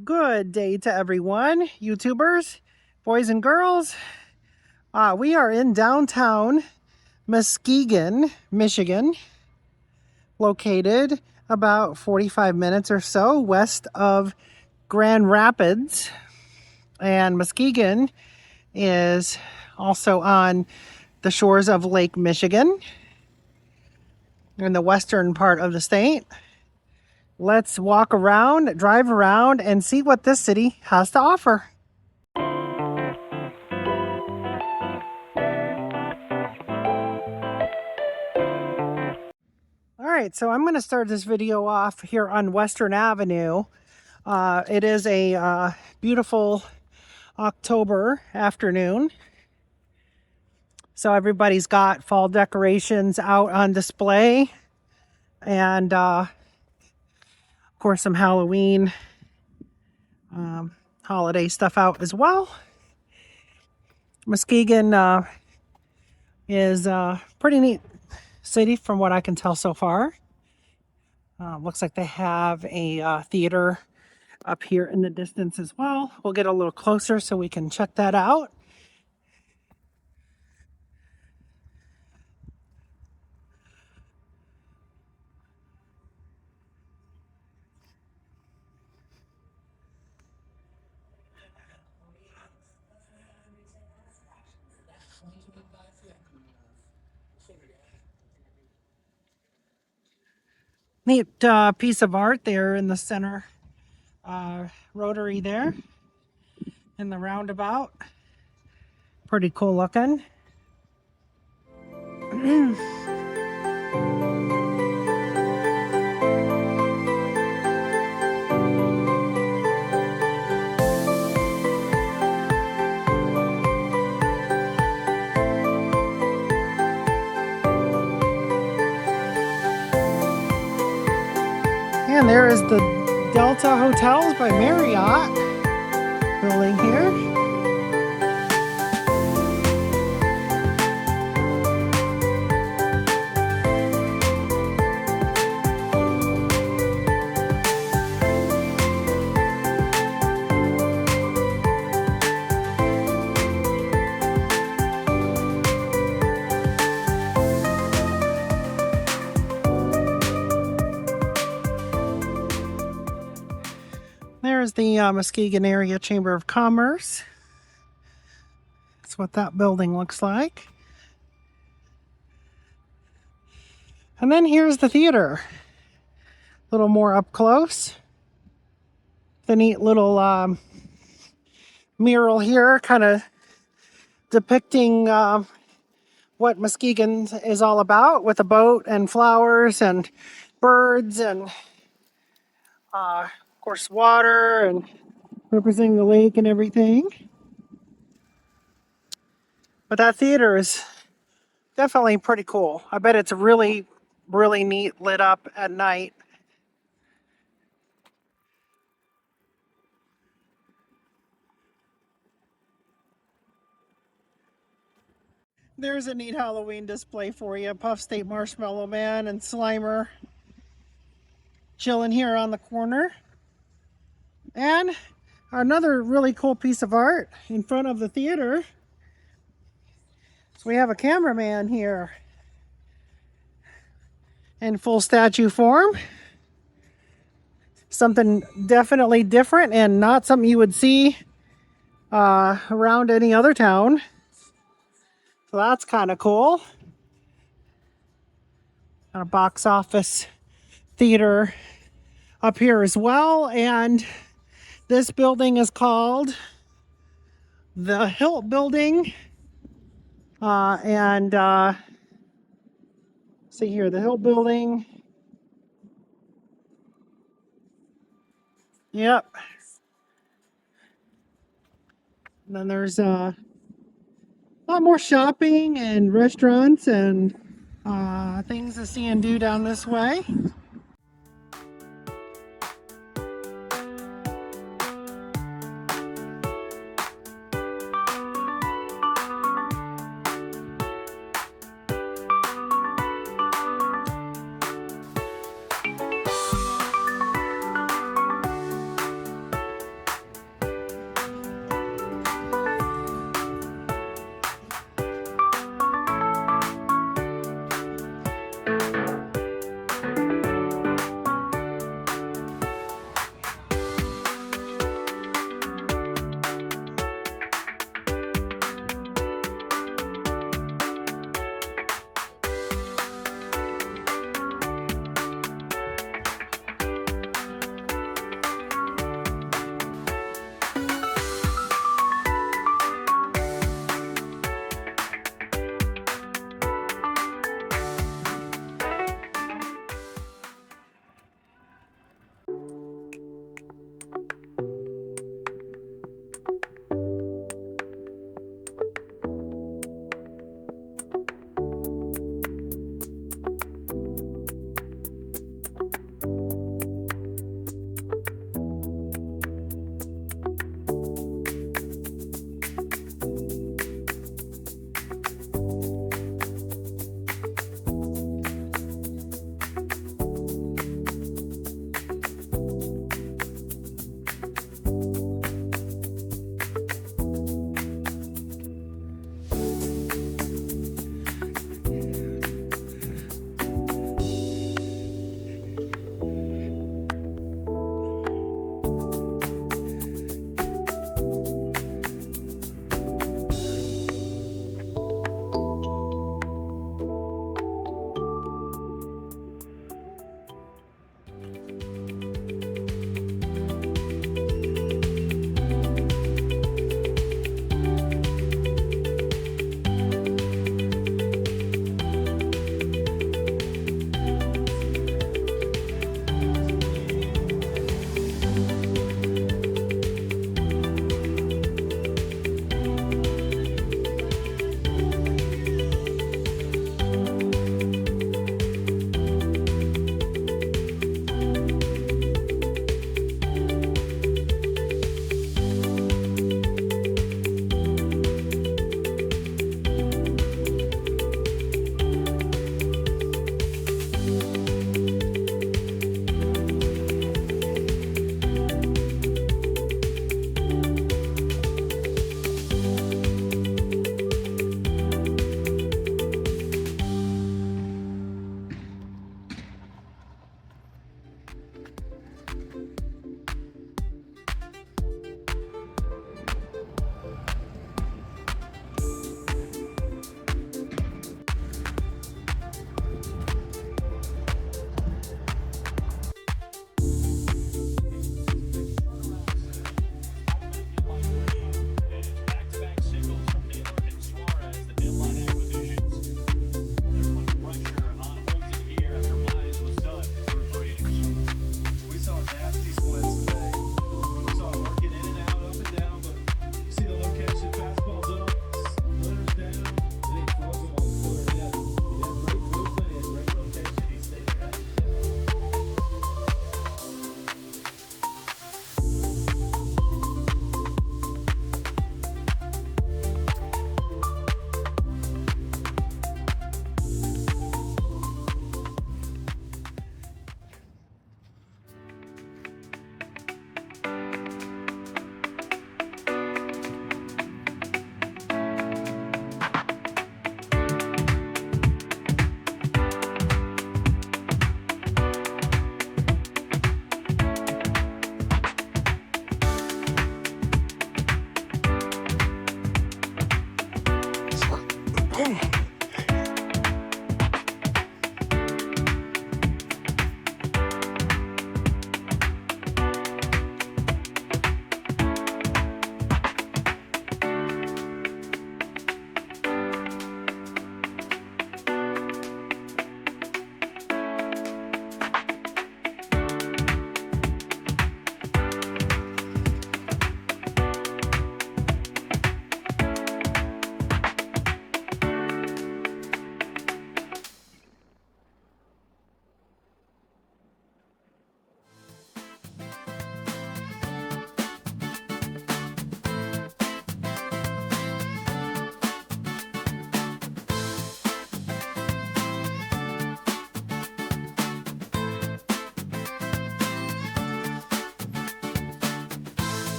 Good day to everyone, YouTubers, boys and girls. We are in downtown Muskegon, Michigan, located about 45 minutes or so west of Grand Rapids. And Muskegon is also on the shores of Lake Michigan in the western part of the state. Let's walk around, drive around, and see what this city has to offer. All right, so I'm going to start this video off here on Western Avenue. It is a beautiful October afternoon. So everybody's got fall decorations out on display. And of course some Halloween holiday stuff out as well. Muskegon is a pretty neat city from what I can tell so far. Looks like they have a theater up here in the distance as well. We'll get a little closer so we can check that out. Neat piece of art there in the center rotary there in the roundabout. Pretty cool looking. And there is the Delta Hotels by Marriott building here. There's the Muskegon Area Chamber of Commerce. That's what that building looks like. And then here's the theater. A little more up close. The neat little mural here kind of depicting what Muskegon is all about, with a boat and flowers and birds and of course water and representing the lake and everything. But that theater is definitely pretty cool. I bet it's really neat lit up at night. There's a neat Halloween display for you. Puff State Marshmallow Man and Slimer chilling here on the corner. And another really cool piece of art in front of the theater. So we have a cameraman here in full statue form. Something definitely different and not something you would see around any other town. So that's kind of cool. Got a box office theater up here as well. And this building is called the Hilt Building. See here, the Hilt Building. Yep. And then there's a lot more shopping and restaurants and things to see and do down this way.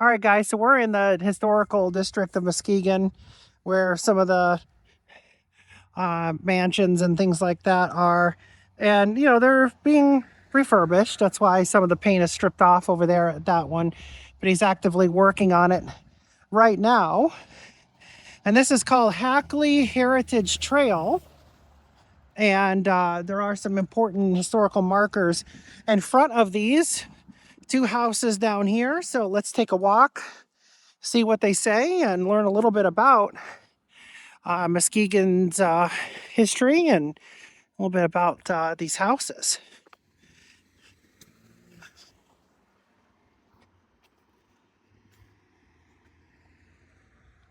All right, guys, so we're in the historical district of Muskegon, where some of the mansions and things like that are. And, you know, they're being refurbished. That's why some of the paint is stripped off over there at that one. But he's actively working on it right now. And this is called Hackley Heritage Trail. And there are some important historical markers in front of these two houses down here. So let's take a walk, see what they say, and learn a little bit about Muskegon's history and a little bit about these houses.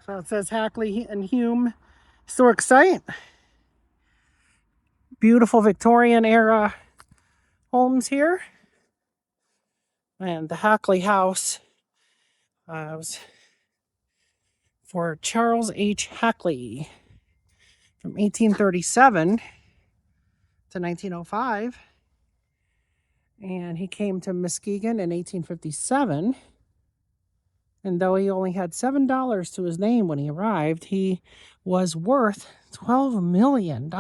So it says Hackley and Hume Historic Site. Beautiful Victorian era homes here. And the Hackley house was for Charles H. Hackley from 1837 to 1905. And he came to Muskegon in 1857. And though he only had $7 to his name when he arrived, he was worth $12 million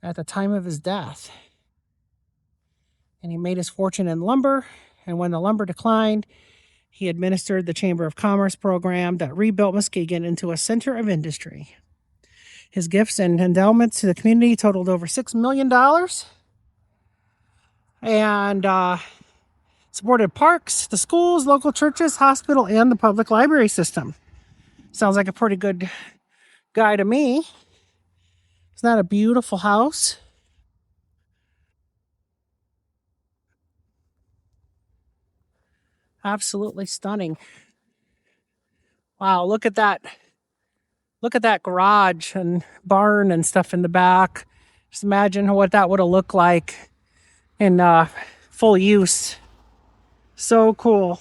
at the time of his death. And he made his fortune in lumber. And when the lumber declined, he administered the Chamber of Commerce program that rebuilt Muskegon into a center of industry. His gifts and endowments to the community totaled over $6 million. And supported parks, the schools, local churches, hospital, and the public library system. Sounds like a pretty good guy to me. Isn't that a beautiful house? Absolutely stunning. Wow, look at that. Look at that garage and barn and stuff in the back. Just imagine what that would have looked like in full use. So cool.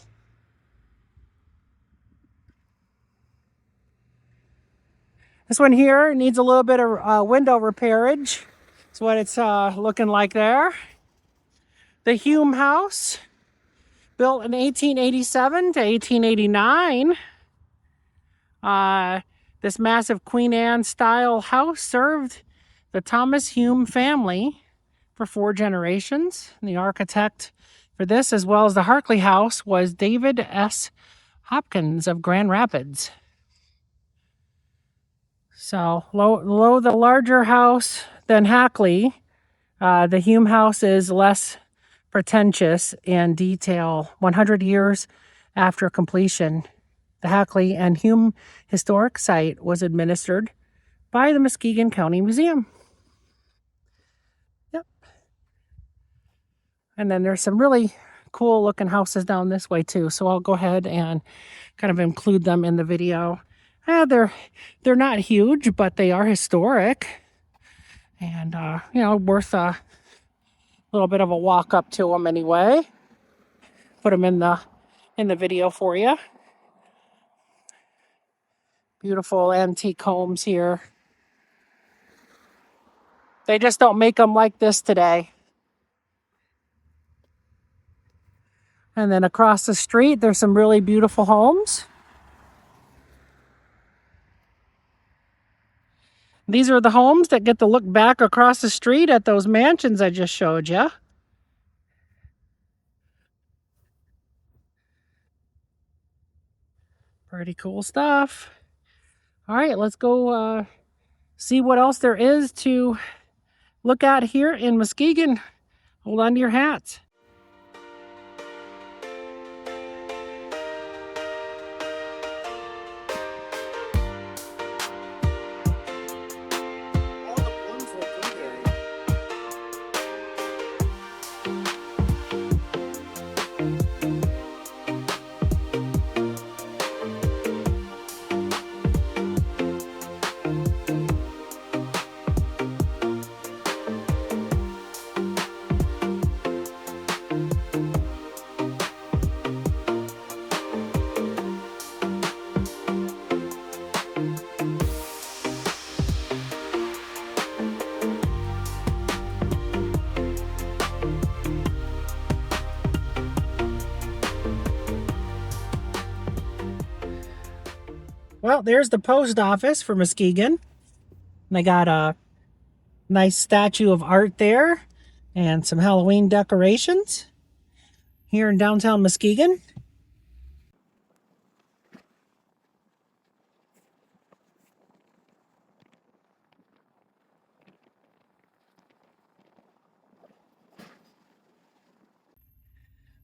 This one here needs a little bit of window repairage. That's what it's looking like there. The Hume house, built in 1887 to 1889. This massive Queen Anne style house served the Thomas Hume family for 4 generations. And the architect for this, as well as the Hackley house, was David S. Hopkins of Grand Rapids. So, below the larger house than Hackley, the Hume house is less pretentious in detail. 100 years after completion, the Hackley and Hume Historic Site was administered by the Muskegon County Museum. Yep. And then there's some really cool looking houses down this way too. So I'll go ahead and kind of include them in the video. They're not huge, but they are historic. And, you know, worth a little bit of a walk up to them anyway. Put them in the video for you. Beautiful antique homes here. They just don't make them like this today. And then across the street, there's some really beautiful homes. These are the homes that get to look back across the street at those mansions I just showed you. Pretty cool stuff. All right, let's go see what else there is to look at here in Muskegon. Hold on to your hats. Well, there's the post office for Muskegon. They got a nice statue of art there and some Halloween decorations here in downtown Muskegon.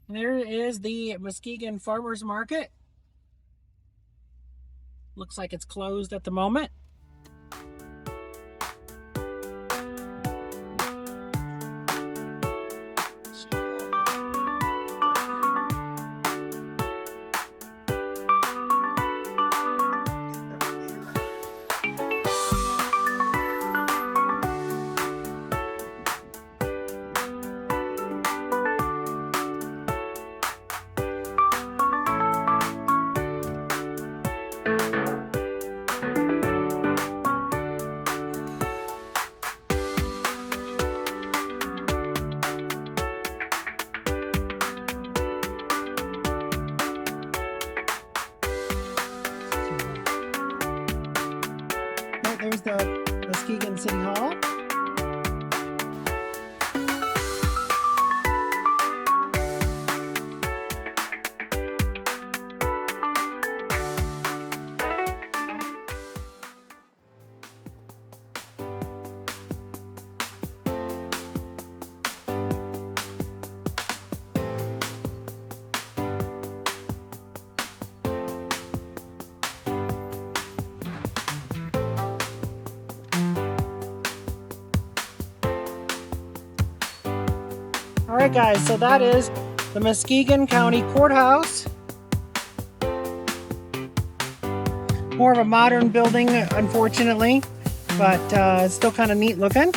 There is the Muskegon Farmers Market. Looks like it's closed at the moment. There's the Muskegon City Hall. Alright guys, so that is the Muskegon County Courthouse. More of a modern building, unfortunately, but it's still kind of neat looking.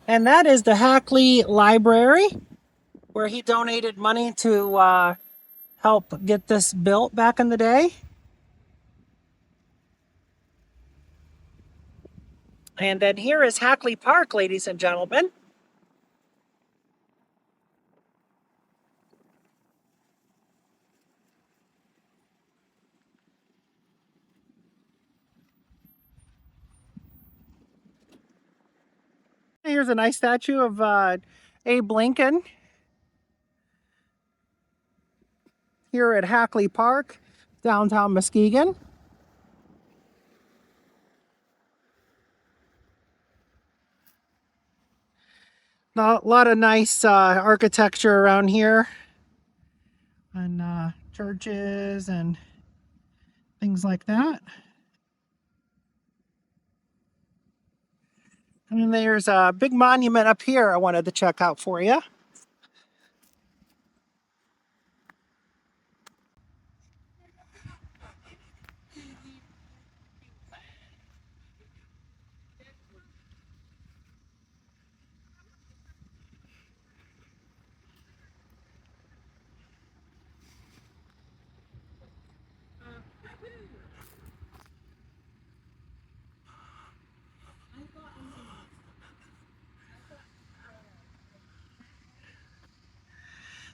And that is the Hackley Library, where he donated money to help get this built back in the day. And then here is Hackley Park, ladies and gentlemen. Here's a nice statue of Abe Lincoln here at Hackley Park, downtown Muskegon. A lot of nice architecture around here. And churches and things like that. And then there's a big monument up here I wanted to check out for you.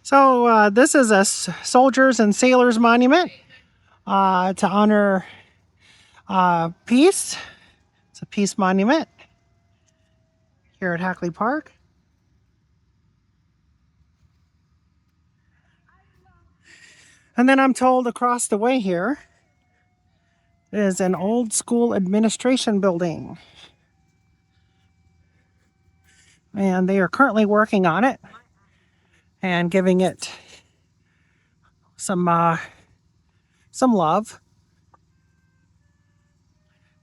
So this is a soldiers and sailors monument to honor peace. It's a peace monument here at Hackley Park. And then I'm told across the way here is an old school administration building. And they are currently working on it and giving it some love.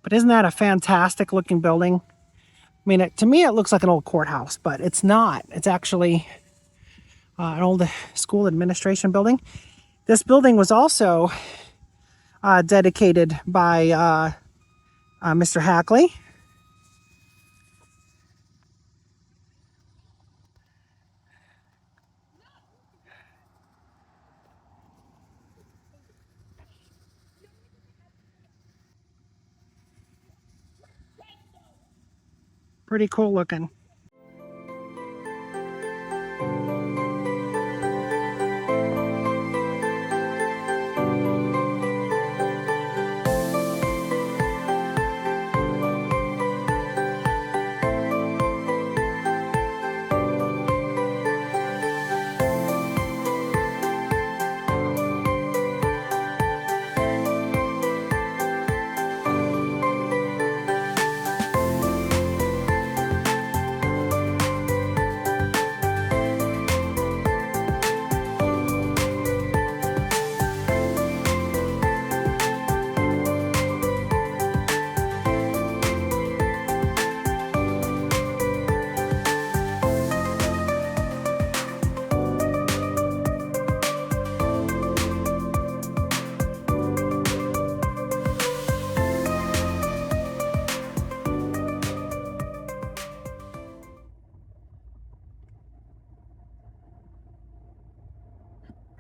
But isn't that a fantastic looking building? I mean, to me, it looks like an old courthouse, but it's not. It's actually an old school administration building. This building was also dedicated by Mr. Hackley. Pretty cool looking.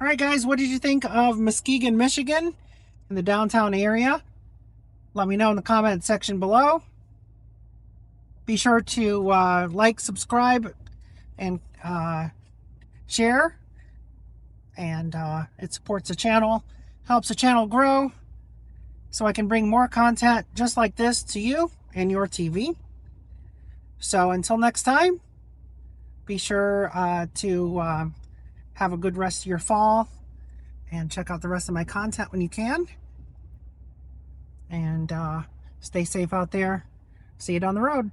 All right, guys, what did you think of Muskegon, Michigan in the downtown area? Let me know in the comment section below. Be sure to like, subscribe, and share. And it supports the channel, helps the channel grow, so I can bring more content just like this to you and your TV. So until next time, be sure to have a good rest of your fall and check out the rest of my content when you can. And stay safe out there. See you down the road.